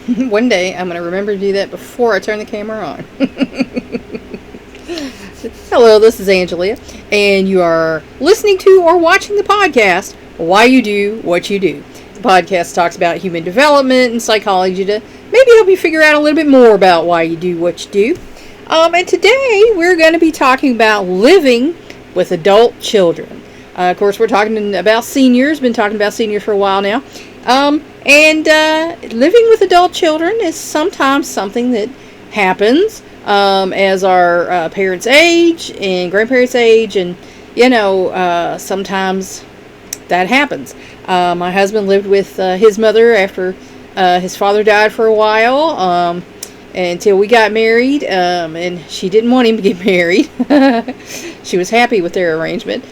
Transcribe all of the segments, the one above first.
One day I'm going to remember to do that before I turn the camera on. Hello, this is Angelia, and you are listening to or watching the podcast, Why You Do What You Do. The podcast talks about human development and psychology to maybe help you figure out a little bit more about why you do what you do. And today we're going to be talking about living with adult children. Of course, we're talking about seniors, been talking about seniors for a while now. And living with adult children is sometimes something that happens as our parents age and grandparents age, and sometimes that happens. My husband lived with his mother after his father died for a while, until we got married, and she didn't want him to get married. She was happy with their arrangement.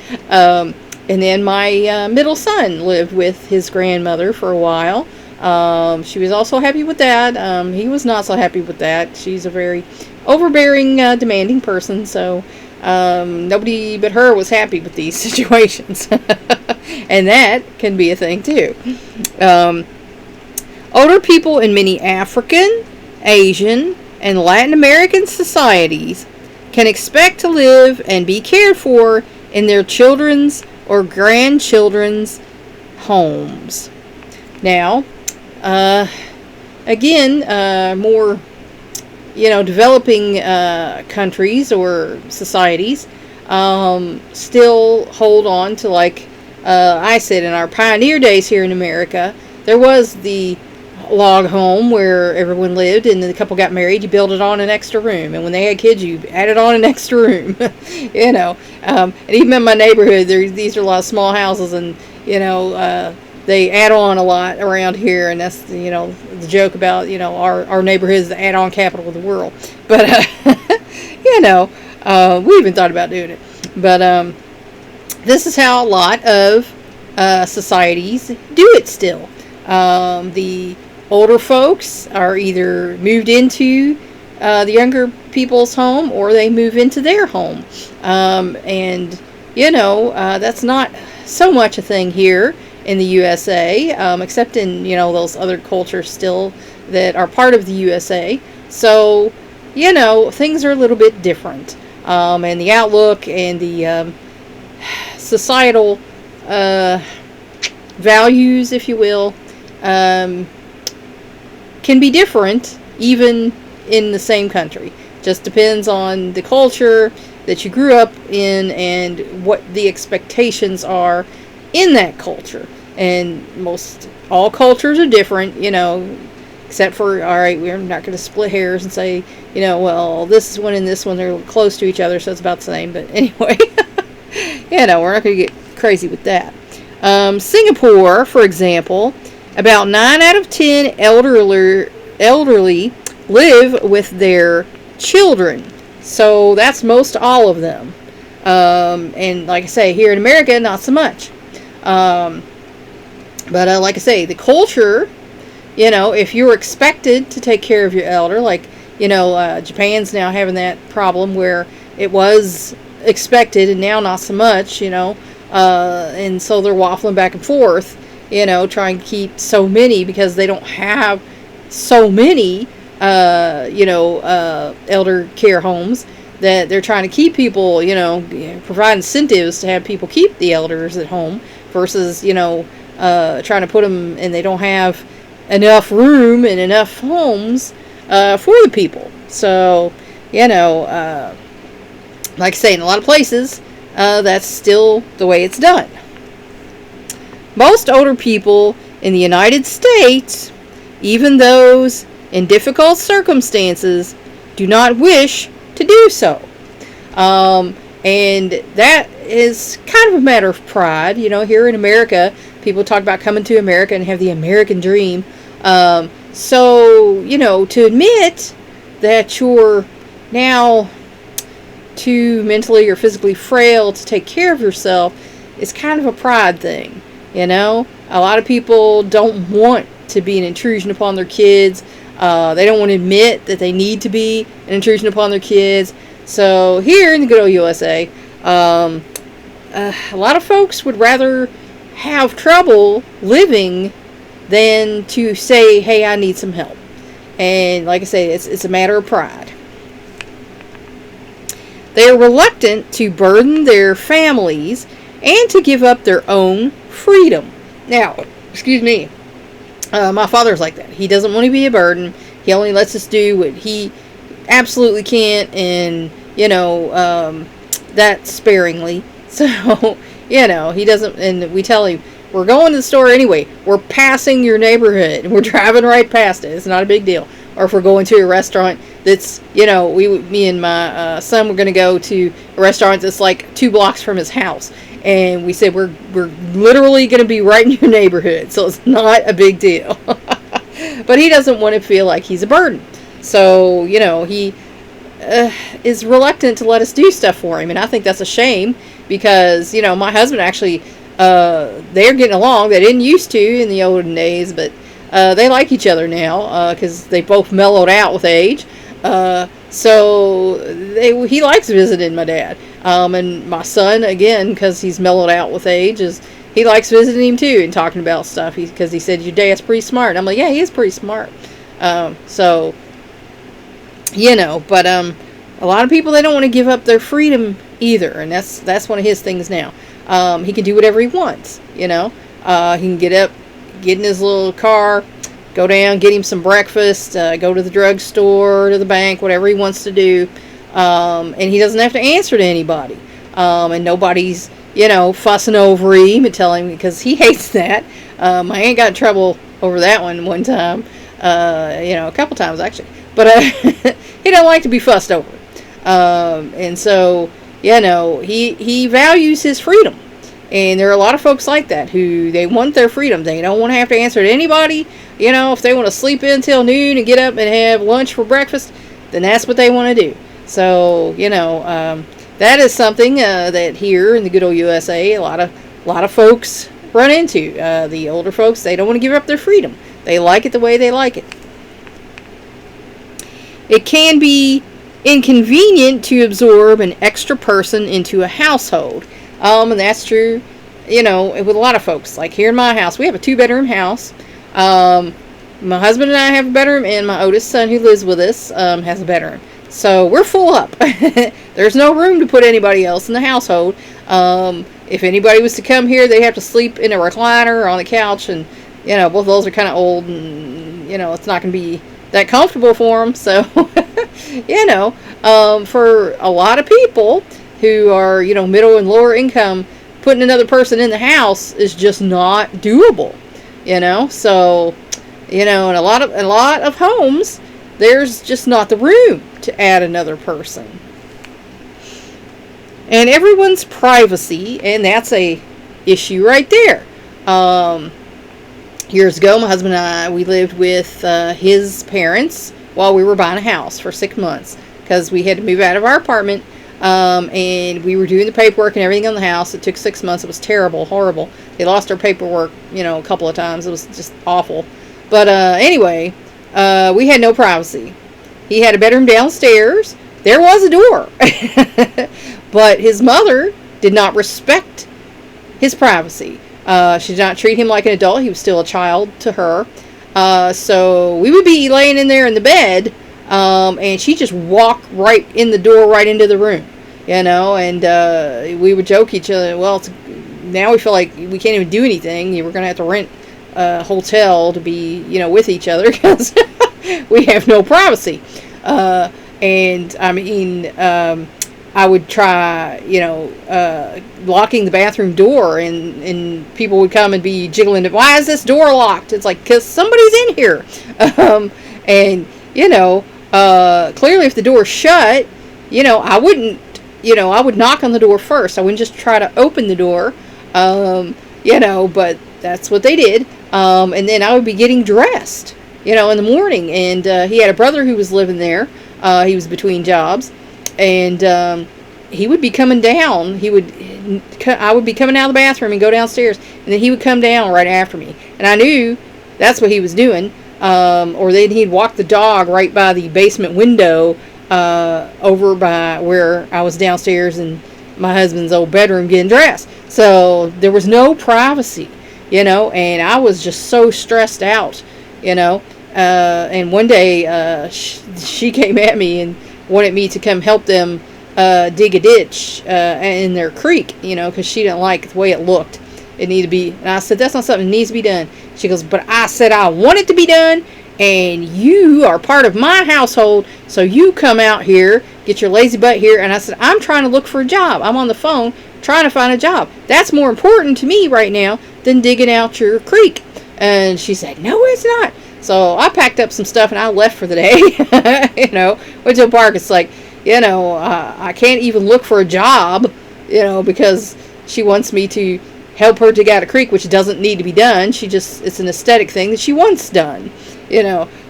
And then my middle son lived with his grandmother for a while. She was also happy with that. He was not so happy with that. She's a very overbearing, demanding person, so nobody but her was happy with these situations. And that can be a thing, too. Older people in many African, Asian, and Latin American societies can expect to live and be cared for in their children's or grandchildren's homes. Now, more, developing countries or societies still hold on to, like I said, in our pioneer days here in America, there was the log home where everyone lived, and the couple got married. You built it on an extra room, and when they had kids, you added on an extra room. And even in my neighborhood, these are a lot of small houses, and they add on a lot around here, and that's the joke about our neighborhood is the add-on capital of the world. But we even thought about doing it. But this is how a lot of societies do it still. The older folks are either moved into the younger people's home, or they move into their home. That's not so much a thing here in the USA, except in, those other cultures still that are part of the USA. So, things are a little bit different. And the outlook and the societal values, if you will, can be different even in the same country. Just depends on the culture that you grew up in and what the expectations are in that culture. And all cultures are different, except for, all right, we're not going to split hairs and say, this one and this one, they're close to each other, so it's about the same. But anyway, we're not going to get crazy with that. Singapore, for example, about 9 out of 10 elderly live with their children. So that's most all of them. And like I say, here in America, not so much. But like I say, the culture, if you're expected to take care of your elder, like, Japan's now having that problem where it was expected and now not so much, and so they're waffling back and forth, trying to keep so many because they don't have so many, elder care homes, that they're trying to keep people, provide incentives to have people keep the elders at home versus, trying to put them, and they don't have enough room and enough homes for the people. So, like I say, in a lot of places, that's still the way it's done. Most older people in the United States, even those in difficult circumstances, do not wish to do so. And that is kind of a matter of pride. Here in America, people talk about coming to America and have the American dream. So, to admit that you're now too mentally or physically frail to take care of yourself is kind of a pride thing. A lot of people don't want to be an intrusion upon their kids. They don't want to admit that they need to be an intrusion upon their kids. So here in the good old USA, a lot of folks would rather have trouble living than to say, hey, I need some help. And like I say, it's a matter of pride. They are reluctant to burden their families and to give up their own freedom. Now, excuse me, my father's like that. He doesn't want to be a burden. He only lets us do what he absolutely can't, and, that sparingly. So, he doesn't, and we tell him, we're going to the store anyway. We're passing your neighborhood, and we're driving right past it. It's not a big deal. Or if we're going to a restaurant that's, me and my son were going to go to a restaurant that's like 2 blocks from his house. And we said, we're literally going to be right in your neighborhood. So it's not a big deal. But he doesn't want to feel like he's a burden. So, he is reluctant to let us do stuff for him. And I think that's a shame because, my husband actually, they're getting along. They didn't used to in the olden days, but they like each other now because they both mellowed out with age. So he likes visiting my dad. And my son, again, because he's mellowed out with age, he likes visiting him too and talking about stuff. Because he said, your dad's pretty smart. And I'm like, yeah, he is pretty smart. But a lot of people, they don't want to give up their freedom either. And that's one of his things now. He can do whatever he wants, He can get up, get in his little car, go down, get him some breakfast, go to the drugstore, to the bank, whatever he wants to do. And he doesn't have to answer to anybody. And nobody's, fussing over him and telling him, because he hates that. I ain't got in trouble over that one time. A couple times actually. But he don't like to be fussed over. And so, he values his freedom. And there are a lot of folks like that who they want their freedom. They don't want to have to answer to anybody. If they want to sleep in till noon and get up and have lunch for breakfast, then that's what they want to do. So, that is something that here in the good old USA, a lot of folks run into. The older folks, they don't want to give up their freedom. They like it the way they like it. It can be inconvenient to absorb an extra person into a household. And that's true, with a lot of folks. Like here in my house, we have a 2-bedroom house. My husband and I have a bedroom, and my oldest son who lives with us has a bedroom. So we're full up. There's no room to put anybody else in the household. If anybody was to come here, they'd have to sleep in a recliner or on the couch, and both of those are kind of old, and it's not going to be that comfortable for them. So for a lot of people who are, middle and lower income, putting another person in the house is just not doable, so, in a lot of homes, there's just not the room to add another person. And everyone's privacy, and that's a issue right there. Years ago, my husband and I, we lived with his parents while we were buying a house for 6 months because we had to move out of our apartment. And we were doing the paperwork and everything on the house. It took 6 months. It was terrible, horrible. They lost our paperwork, a couple of times. It was just awful. But anyway, we had no privacy. He had a bedroom downstairs. There was a door. But his mother did not respect his privacy. She did not treat him like an adult. He was still a child to her. So we would be laying in there in the bed, and she just walked right in the door, right into the room, and we would joke each other, well, now we feel like we can't even do anything. We're going to have to rent a hotel to be, with each other because we have no privacy. And I mean, I would try, locking the bathroom door, and people would come and be jiggling it. Why is this door locked? It's like, because somebody's in here. And, clearly if the door's shut, I wouldn't, I would knock on the door first. I wouldn't just try to open the door, but that's what they did. And then I would be getting dressed, in the morning. And he had a brother who was living there. He was between jobs. And he would be coming down. I would be coming out of the bathroom and go downstairs, and then he would come down right after me. And I knew that's what he was doing. Or then he'd walk the dog right by the basement window, over by where I was downstairs in my husband's old bedroom getting dressed. So there was no privacy, and I was just so stressed out, And one day, she came at me and wanted me to come help them dig a ditch in their creek, because she didn't like the way it looked. It needed to be, and I said, that's not something that needs to be done. She goes, but I said I want it to be done, and you are part of my household, so you come out here, get your lazy butt here. And I said, I'm trying to look for a job. I'm on the phone trying to find a job. That's more important to me right now than digging out your creek. And she said, no, it's not. So I packed up some stuff and I left for the day. Went to a park. It's like, I can't even look for a job, because she wants me to help her dig out a creek, which doesn't need to be done. It's an aesthetic thing that she wants done,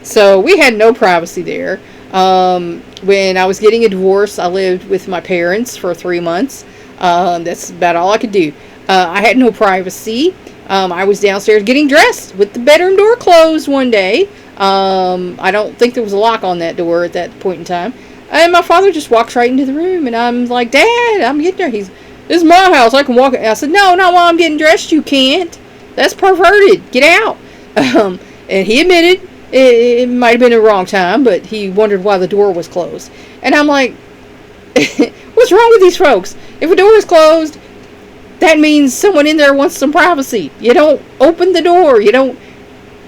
So we had no privacy there. When I was getting a divorce, I lived with my parents for 3 months. That's about all I could do. I had no privacy. I was downstairs getting dressed with the bedroom door closed one day. I don't think there was a lock on that door at that point in time. And my father just walks right into the room, and I'm like, Dad, I'm getting there. This is my house. I can walk. I said, no, not while I'm getting dressed. You can't. That's perverted. Get out. And he admitted it might have been the wrong time, but he wondered why the door was closed. And I'm like, what's wrong with these folks? If a door is closed, that means someone in there wants some privacy. You don't open the door. You don't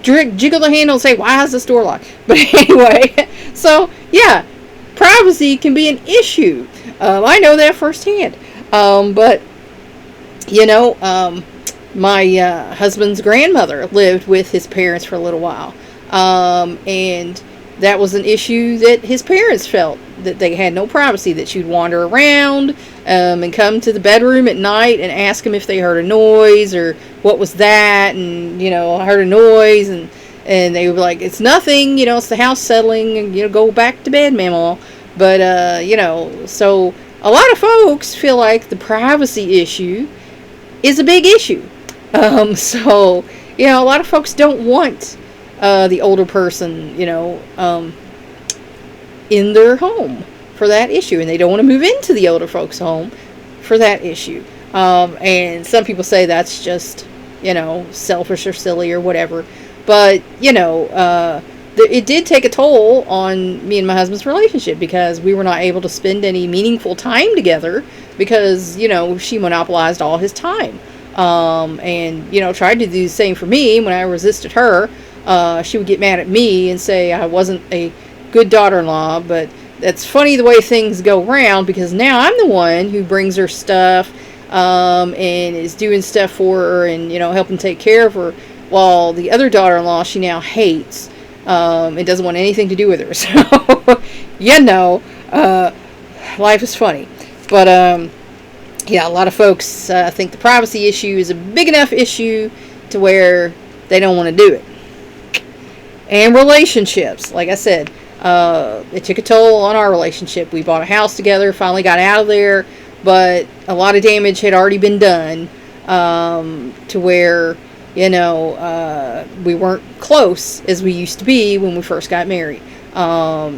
jiggle the handle and say, why is this door locked? But anyway, so yeah, privacy can be an issue. I know that firsthand. But my husband's grandmother lived with his parents for a little while. And that was an issue that his parents felt, that they had no privacy, that she'd wander around and come to the bedroom at night and ask them if they heard a noise or what was that, and I heard a noise, and they would be like, it's nothing, it's the house settling, and go back to bed, Mama. But so a lot of folks feel like the privacy issue is a big issue. So a lot of folks don't want the older person, in their home for that issue, and they don't want to move into the older folks' home for that issue. And some people say that's just, selfish or silly or whatever. But, it did take a toll on me and my husband's relationship, because we were not able to spend any meaningful time together because, she monopolized all his time. And, tried to do the same for me. When I resisted her, she would get mad at me and say I wasn't a good daughter-in-law. But that's funny the way things go around, because now I'm the one who brings her stuff, and is doing stuff for her and, helping take care of her, while the other daughter-in-law she now hates, and doesn't want anything to do with her. So, life is funny. But, yeah, a lot of folks think the privacy issue is a big enough issue to where they don't want to do it. And relationships, like I said, it took a toll on our relationship. We bought a house together, finally got out of there, but a lot of damage had already been done, to where, we weren't close as we used to be when we first got married.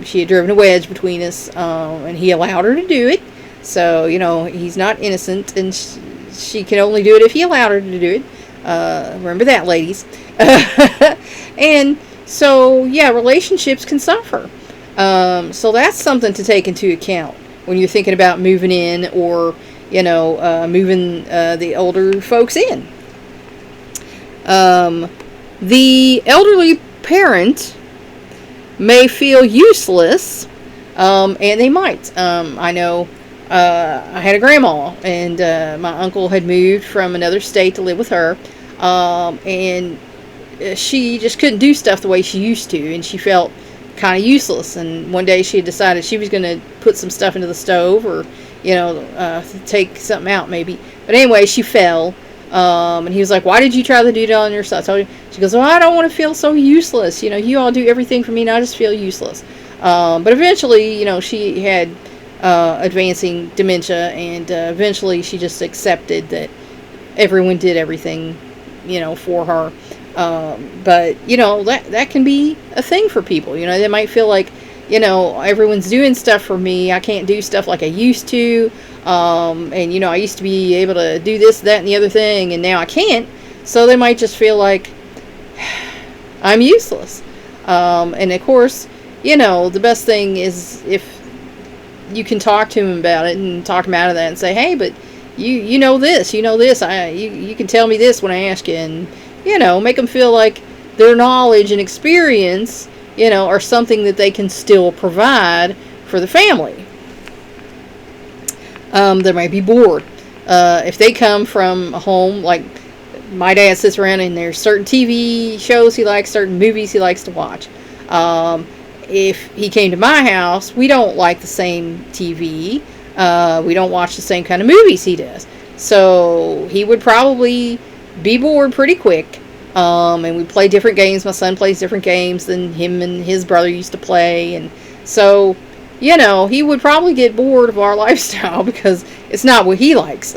She had driven a wedge between us, and he allowed her to do it. So, he's not innocent, and she can only do it if he allowed her to do it. Remember that, ladies. And so, yeah, relationships can suffer. So that's something to take into account when you're thinking about moving in, or, moving the older folks in. The elderly parent may feel useless, and they might. I know I had a grandma, and my uncle had moved from another state to live with her, and she just couldn't do stuff the way she used to, and she felt kind of useless. And one day she had decided she was going to put some stuff into the stove, or take something out maybe. But anyway, she fell, and he was like, why did you try to do that on yourself? She goes, well, I don't want to feel so useless. You all do everything for me, and I just feel useless. But eventually, she had advancing dementia, and eventually she just accepted that everyone did everything, for her. But that can be a thing for people. They might feel like, everyone's doing stuff for me. I can't do stuff like I used to. And I used to be able to do this, that, and the other thing, and now I can't. So they might just feel like I'm useless. And of course, the best thing is if you can talk to him about it and talk him out of that and say, hey, but you know this, you can tell me this when I ask you, and make them feel like their knowledge and experience, are something that they can still provide for the family. They might be bored. If they come from a home, like my dad sits around and there's certain TV shows he likes, certain movies he likes to watch. If he came to my house, we don't like the same TV. We don't watch the same kind of movies he does. So he would probably be bored pretty quick. And we play different games. My son plays different games than him and his brother used to play. And so, he would probably get bored of our lifestyle because it's not what he likes.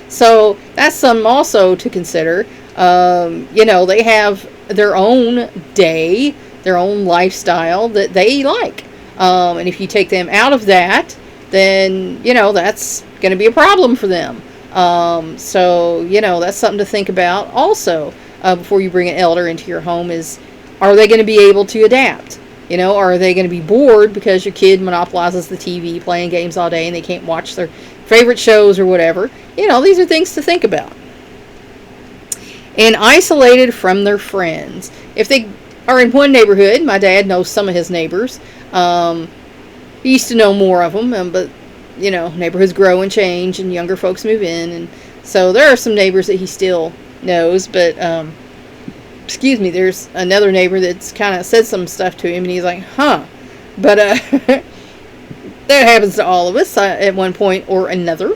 So that's something also to consider. They have their own day, their own lifestyle that they like. And if you take them out of that, then, that's going to be a problem for them. So, that's something to think about also before you bring an elder into your home is, are they going to be able to adapt? Are they going to be bored because your kid monopolizes the TV playing games all day and they can't watch their favorite shows or whatever? These are things to think about. And isolated from their friends. If they are in one neighborhood, my dad knows some of his neighbors. He used to know more of them, but, neighborhoods grow and change and younger folks move in. And so there are some neighbors that he still knows, but, there's another neighbor that's kind of said some stuff to him and he's like, huh. But, that happens to all of us at one point or another.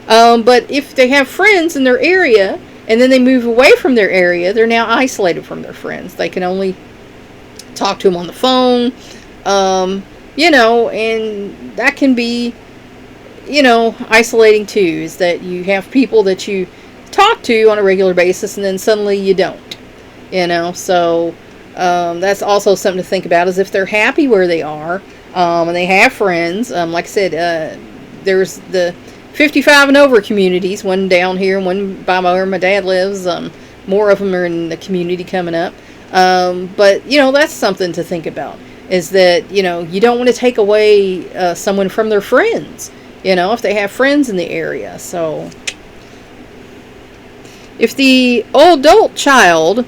But if they have friends in their area and then they move away from their area, they're now isolated from their friends. They can only talk to them on the phone, and that can be, isolating too, is that you have people that you talk to on a regular basis and then suddenly you don't, so that's also something to think about, is if they're happy where they are, and they have friends. Like I said, there's the 55 and over communities, one down here and one by where my dad lives. More of them are in the community coming up. But, that's something to think about, is that, you don't want to take away someone from their friends, if they have friends in the area. So if the adult child,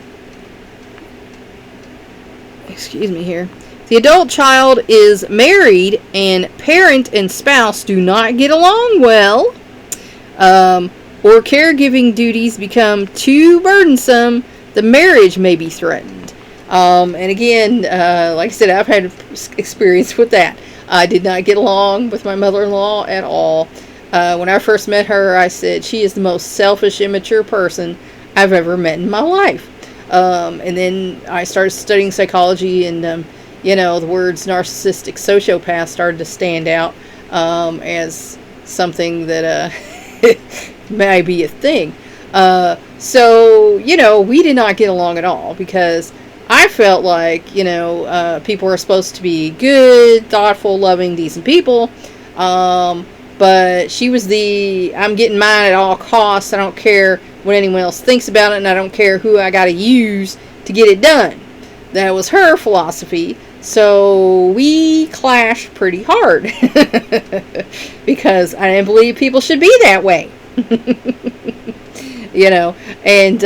the adult child is married and parent and spouse do not get along well, or caregiving duties become too burdensome, the marriage may be threatened. And again, like I said, I've had experience with that. I did not get along with my mother-in-law at all. When I first met her, I said, she is the most selfish, immature person I've ever met in my life. And then I started studying psychology, and the words narcissistic sociopath started to stand out as something that may be a thing. So, we did not get along at all, because I felt like, people are supposed to be good, thoughtful, loving, decent people. But she was I'm getting mine at all costs. I don't care what anyone else thinks about it, and I don't care who I got to use to get it done. That was her philosophy. So we clashed pretty hard because I didn't believe people should be that way. And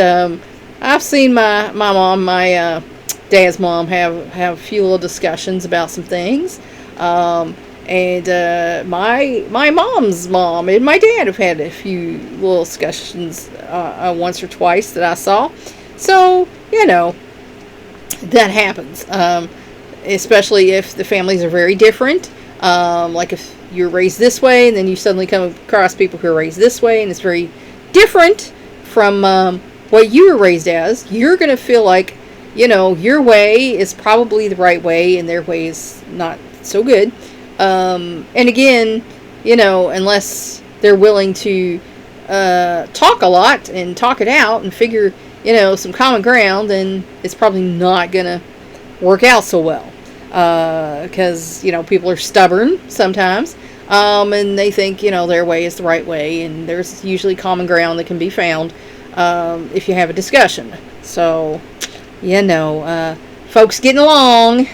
I've seen my mom, my dad's mom, have a few little discussions about some things. And my mom's mom and my dad have had a few little discussions once or twice that I saw. So, that happens. Especially if the families are very different. Like if you're raised this way and then you suddenly come across people who are raised this way and it's very different from what you were raised as, you're going to feel like, your way is probably the right way and their way is not so good. And again, unless they're willing to talk a lot and talk it out and figure, some common ground, then it's probably not going to work out so well. Because, people are stubborn sometimes, and they think, their way is the right way, and there's usually common ground that can be found if you have a discussion. So, folks getting along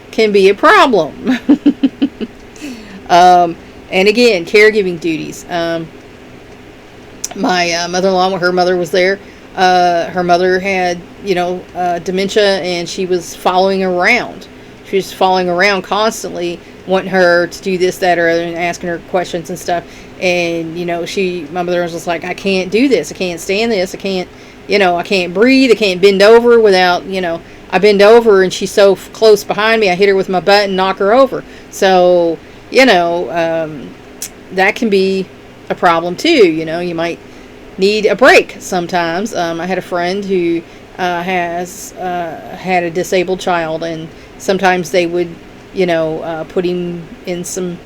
can be a problem. And again, caregiving duties. My mother-in-law, her mother was there. Her mother had, dementia, and she was following around. She was following around constantly, wanting her to do this, that, or other, and asking her questions and stuff. And, my mother was just like, I can't do this. I can't stand this. I can't breathe. I can't bend over without, I bend over and she's so close behind me, I hit her with my butt and knock her over. So, that can be a problem too. You might need a break sometimes. I had a friend who has had a disabled child, and sometimes they would, put him in some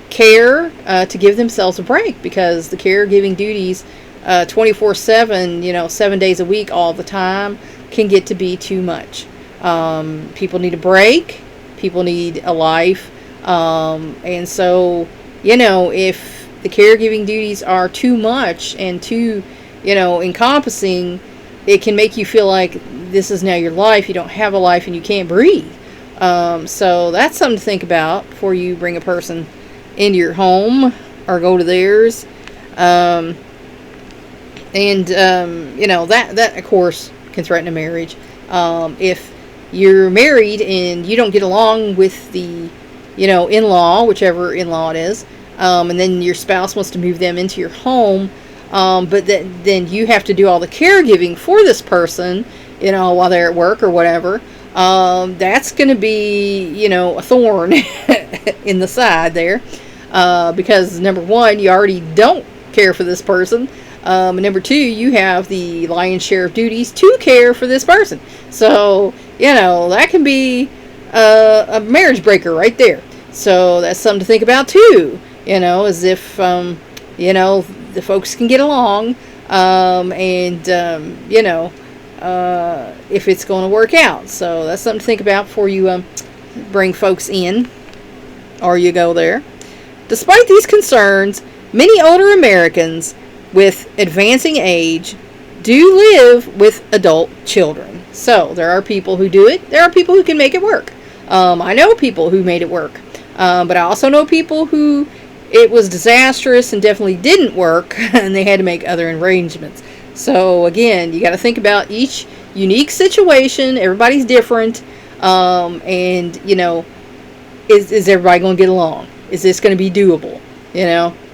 care to give themselves a break, because the caregiving duties 24/7, 7 days a week, all the time, can get to be too much. People need a break. People need a life. And so, if the caregiving duties are too much and too, encompassing, it can make you feel like this is now your life. You don't have a life and you can't breathe. So that's something to think about before you bring a person into your home or go to theirs. That of course can threaten a marriage. If you're married and you don't get along with the, in-law, whichever in-law it is, and then your spouse wants to move them into your home, but then you have to do all the caregiving for this person, while they're at work or whatever, that's going to be, a thorn in the side there, because number one, you already don't care for this person. Number two, you have the lion's share of duties to care for this person. So, that can be a marriage breaker right there. So that's something to think about too, as if, the folks can get along, if it's going to work out. So that's something to think about before you bring folks in or you go there. Despite these concerns, many older Americans with advancing age do live with adult children. So there are people who do it. There are people who can make it work. I know people who made it work. But I also know people who it was disastrous and definitely didn't work, and they had to make other arrangements. So again, you got to think about each unique situation. Everybody's different. Is everybody going to get along? Is this going to be doable?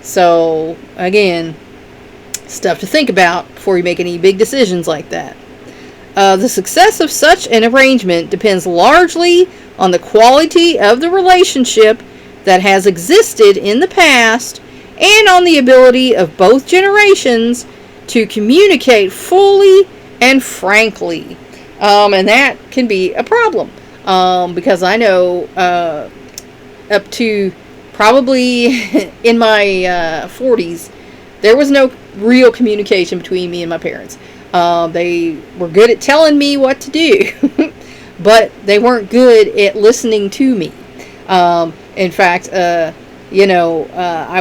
So again, stuff to think about before you make any big decisions like that. The success of such an arrangement depends largely on the quality of the relationship that has existed in the past and on the ability of both generations to communicate fully and frankly. And that can be a problem, because I know up to probably in my 40s, there was no real communication between me and my parents. They were good at telling me what to do, but they weren't good at listening to me. In fact, I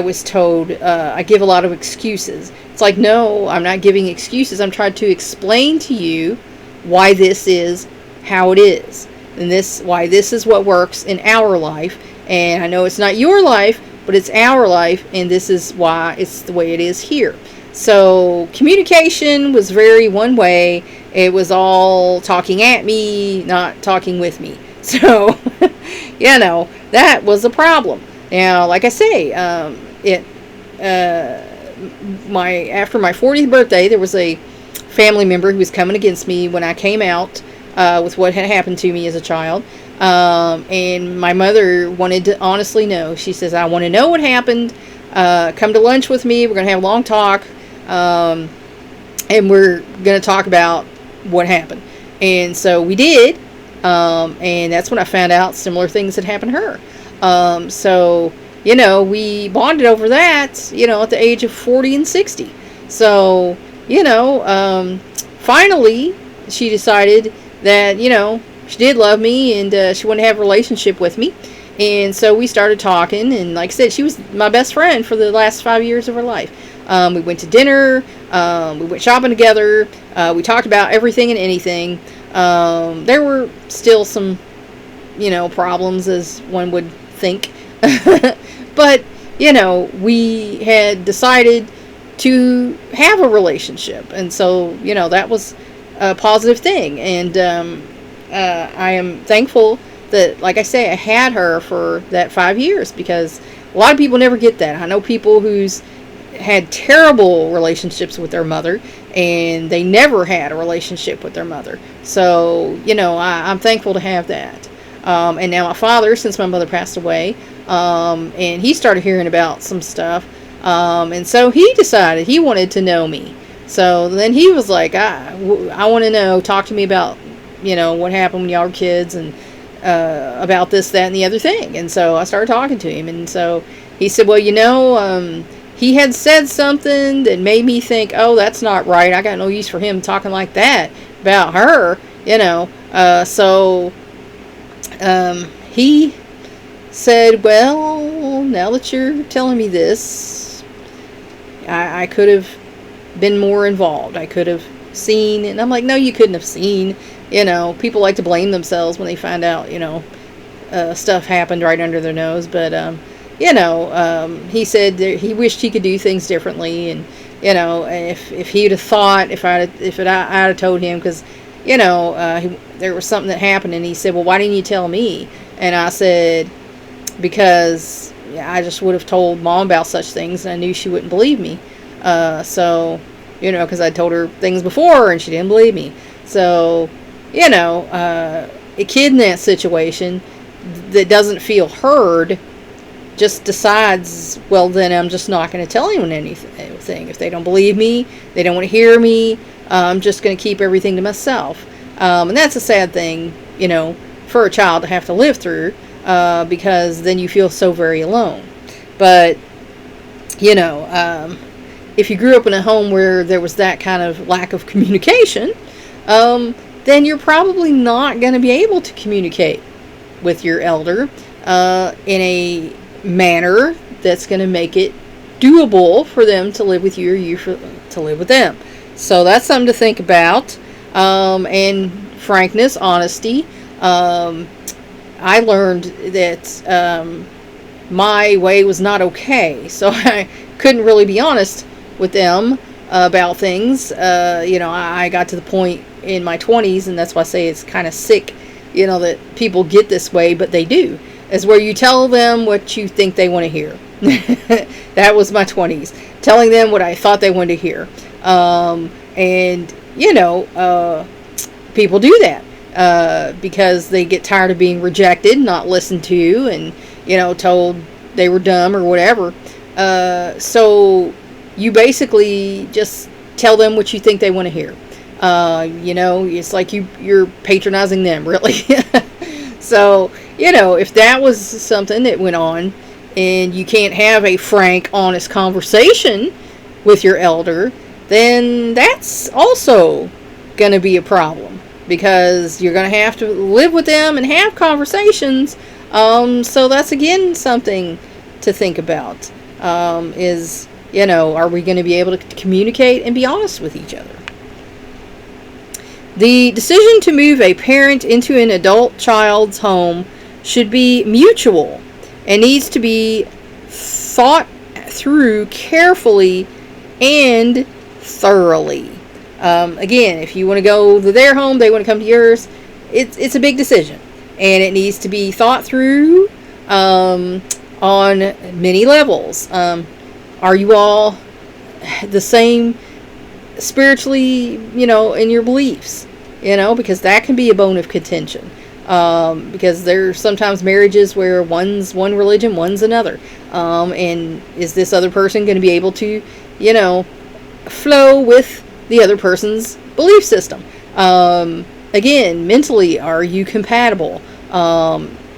was told I give a lot of excuses. It's like, no, I'm not giving excuses. I'm trying to explain to you why this is how it is, and why this is what works in our life. And I know it's not your life, but it's our life, and this is why it's the way it is here. So communication was very one way. It was all talking at me, not talking with me. So, that was a problem. Now, like I say, after my 40th birthday, there was a family member who was coming against me when I came out with what had happened to me as a child. And my mother wanted to honestly know. She says, I want to know what happened. Come to lunch with me. We're going to have a long talk. And we're going to talk about what happened. And so we did. And that's when I found out similar things had happened to her. So, we bonded over that, at the age of 40 and 60. So, finally, she decided that, she did love me, and she wanted to have a relationship with me. And so we started talking, and like I said, she was my best friend for the last 5 years of her life. We went to dinner, we went shopping together, we talked about everything and anything. There were still some, problems, as one would think. But, we had decided to have a relationship. And so, that was a positive thing. And I am thankful that, like I say, I had her for that 5 years, because a lot of people never get that. I know people who's had terrible relationships with their mother, and they never had a relationship with their mother. So, I'm thankful to have that. And now my father, since my mother passed away, and he started hearing about some stuff, and so he decided he wanted to know me. So then he was like, I want to know, talk to me about, what happened when y'all were kids, and about this, that, and the other thing. And so I started talking to him, and so he said, well, he had said something that made me think, oh, that's not right. I got no use for him talking like that about her, So he said, well, now that you're telling me this, I could have been more involved. I could have seen. And I'm like, no, you couldn't have seen. People like to blame themselves when they find out, stuff happened right under their nose. But, he said he wished he could do things differently. And, if he'd have thought, if I'd have told him, because, there was something that happened, and he said, well, why didn't you tell me? And I said, because I just would have told Mom about such things, and I knew she wouldn't believe me. So, because I told her things before, and she didn't believe me. So, a kid in that situation that doesn't feel heard just decides, well, then I'm just not going to tell anyone anything. If they don't believe me, they don't want to hear me, I'm just going to keep everything to myself. And that's a sad thing, for a child to have to live through, because then you feel so very alone. But, if you grew up in a home where there was that kind of lack of communication, then you're probably not going to be able to communicate with your elder in a manner that's going to make it doable for them to live with you, or you to live with them. So that's something to think about. And frankness, honesty. I learned that my way was not okay, so I couldn't really be honest with them about things. I got to the point in my 20s, and that's why I say it's kind of sick, that people get this way, but they do, is where you tell them what you think they want to hear. That was my 20s, telling them what I thought they wanted to hear. And people do that because they get tired of being rejected, not listened to, and told they were dumb or whatever. So you basically just tell them what you think they want to hear. It's like you're patronizing them, really. So, if that was something that went on, and you can't have a frank, honest conversation with your elder, then that's also going to be a problem, because you're going to have to live with them and have conversations. So that's, again, something to think about, is, are we going to be able to communicate and be honest with each other? The decision to move a parent into an adult child's home should be mutual and needs to be thought through carefully and thoroughly. Again, if you want to go to their home, they want to come to yours, it's a big decision, and it needs to be thought through on many levels. Are you all the same spiritually, in your beliefs? Because that can be a bone of contention. Because there's sometimes marriages where one's one religion, one's another. And is this other person going to be able to, flow with the other person's belief system? Again, mentally, are you compatible?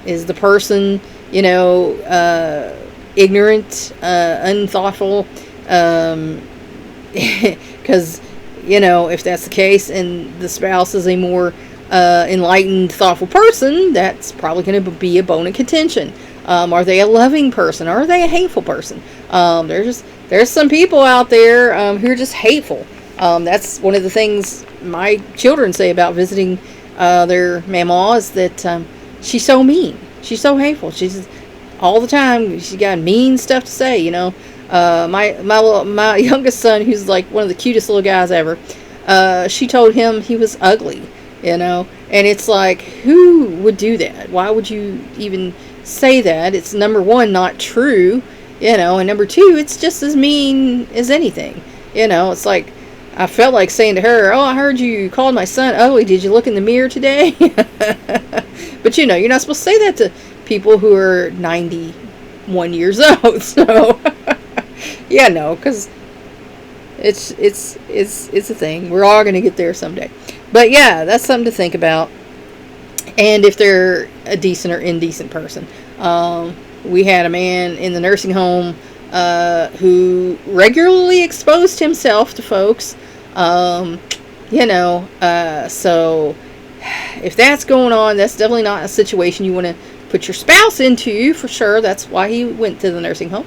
Is the person, ignorant, unthoughtful? Because, if that's the case, and the spouse is a more enlightened, thoughtful person, that's probably going to be a bone of contention. Are they a loving person? Or are they a hateful person? There's some people out there who are just hateful. That's one of the things my children say about visiting their mama is that she's so mean. She's so hateful. She's all the time. She got mean stuff to say. My youngest son, who's like one of the cutest little guys ever, she told him he was ugly. And it's like, who would do that? Why would you even say that? It's, number one, not true, and number two, it's just as mean as anything. It's like, I felt like saying to her, oh, I heard you called my son ugly. Did you look in the mirror today? But you're not supposed to say that to people who are 91 years old. So, yeah, no, because it's a thing. We're all going to get there someday. But yeah, that's something to think about. And if they're a decent or indecent person. We had a man in the nursing home who regularly exposed himself to folks. So if that's going on, that's definitely not a situation you want to put your spouse into, for sure. That's why he went to the nursing home.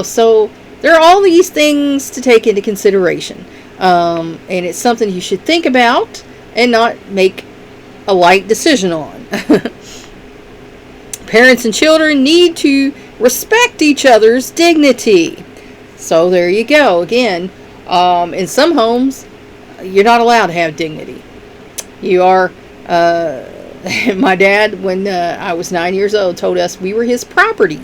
So there are all these things to take into consideration. And it's something you should think about and not make a light decision on. Parents and children need to respect each other's dignity. So there you go. Again, in some homes, you're not allowed to have dignity. You are, my dad, when I was 9 years old, told us we were his property.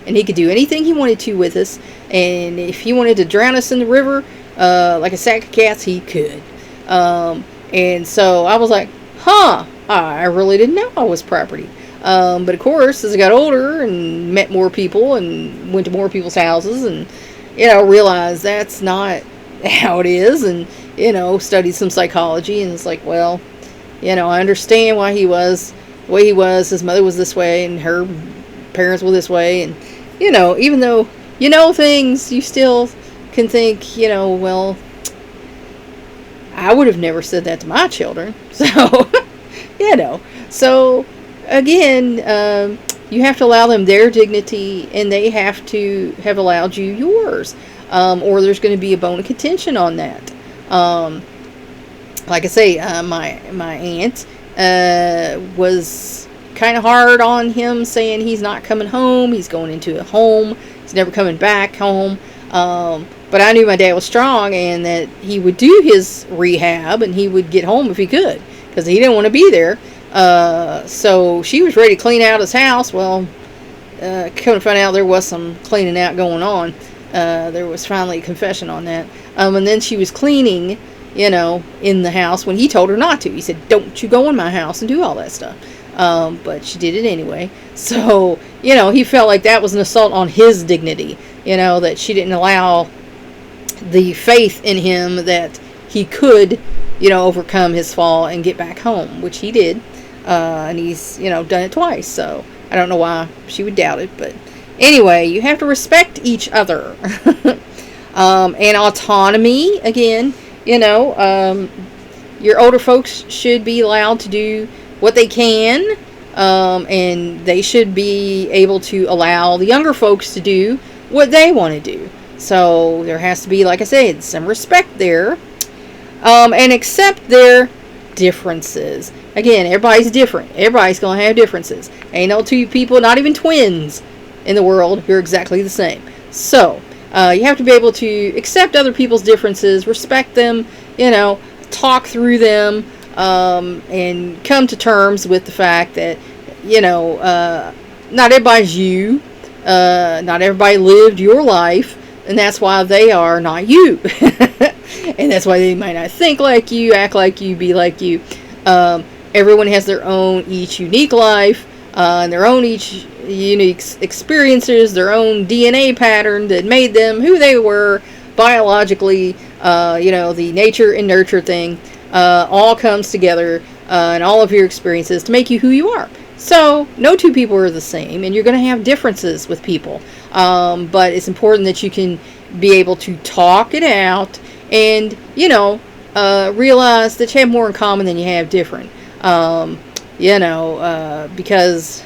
And he could do anything he wanted to with us. And if he wanted to drown us in the river, like a sack of cats, he could. And so I was like, I really didn't know I was property. But of course, as I got older and met more people and went to more people's houses and, realized that's not how it is, and, studied some psychology, and it's like, well, I understand why he was the way he was. His mother was this way and her parents were this way. And, even though things, you still can think, well, I would have never said that to my children. So, so again, you have to allow them their dignity, and they have to have allowed you yours, or there's going to be a bone of contention on that. Like I say, my aunt was kind of hard on him, saying he's not coming home, he's going into a home, he's never coming back home. But I knew my dad was strong, and that he would do his rehab, and he would get home if he could, because he didn't want to be there. So she was ready to clean out his house. Well, come to find out there was some cleaning out going on. There was finally a confession on that. And then she was cleaning, in the house when he told her not to. He said, don't you go in my house and do all that stuff. But she did it anyway. So, he felt like that was an assault on his dignity, that she didn't allow the faith in him that he could, overcome his fall and get back home, which he did. And he's, done it twice. So I don't know why she would doubt it. But anyway, you have to respect each other. And autonomy, again, your older folks should be allowed to do what they can. And they should be able to allow the younger folks to do what they want to do. So there has to be, like I said, some respect there. And accept their differences. Again, everybody's different. Everybody's going to have differences. Ain't no two people, not even twins in the world, who are exactly the same. So, you have to be able to accept other people's differences, respect them, talk through them, and come to terms with the fact that, not everybody's you. Not everybody lived your life, and that's why they are not you. And that's why they might not think like you, act like you, be like you. Everyone has their own each unique life, and their own each unique experiences, their own DNA pattern that made them who they were biologically. The nature and nurture thing all comes together, and all of your experiences to make you who you are. So, no two people are the same, and you're going to have differences with people. But it's important that you can be able to talk it out and, realize that you have more in common than you have different. Because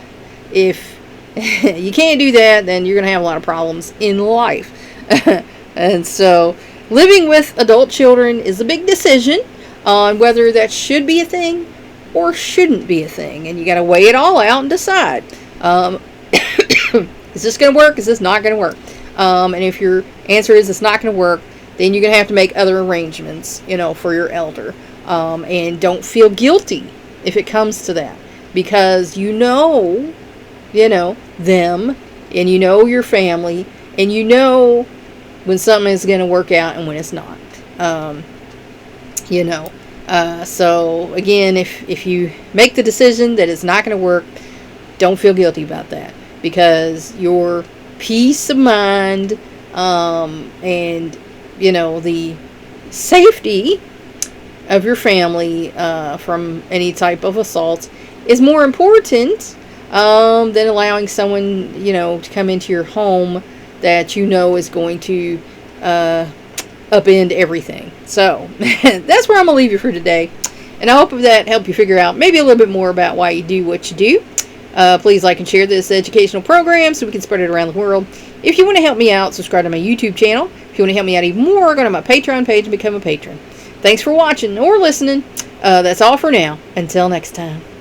if you can't do that, then you're going to have a lot of problems in life. And so, living with adult children is a big decision. on whether that should be a thing or shouldn't be a thing. And you got to weigh it all out and decide. Is this going to work? Is this not going to work? And if your answer is it's not going to work, then you're going to have to make other arrangements, for your elder. And don't feel guilty if it comes to that. Because them, and your family, and when something is going to work out and when it's not. So again, if you make the decision that it's not going to work, don't feel guilty about that, because your peace of mind, and the safety of your family from any type of assault is more important than allowing someone to come into your home that is going to upend everything. So that's where I'm gonna leave you for today, and I hope that helped you figure out maybe a little bit more about why you do what you do. Please like and share this educational program so we can spread it around the world. If you want to help me out, subscribe to my YouTube channel. If you want to help me out even more, go to my Patreon page and become a patron. Thanks for watching or listening. That's all for now. Until next time.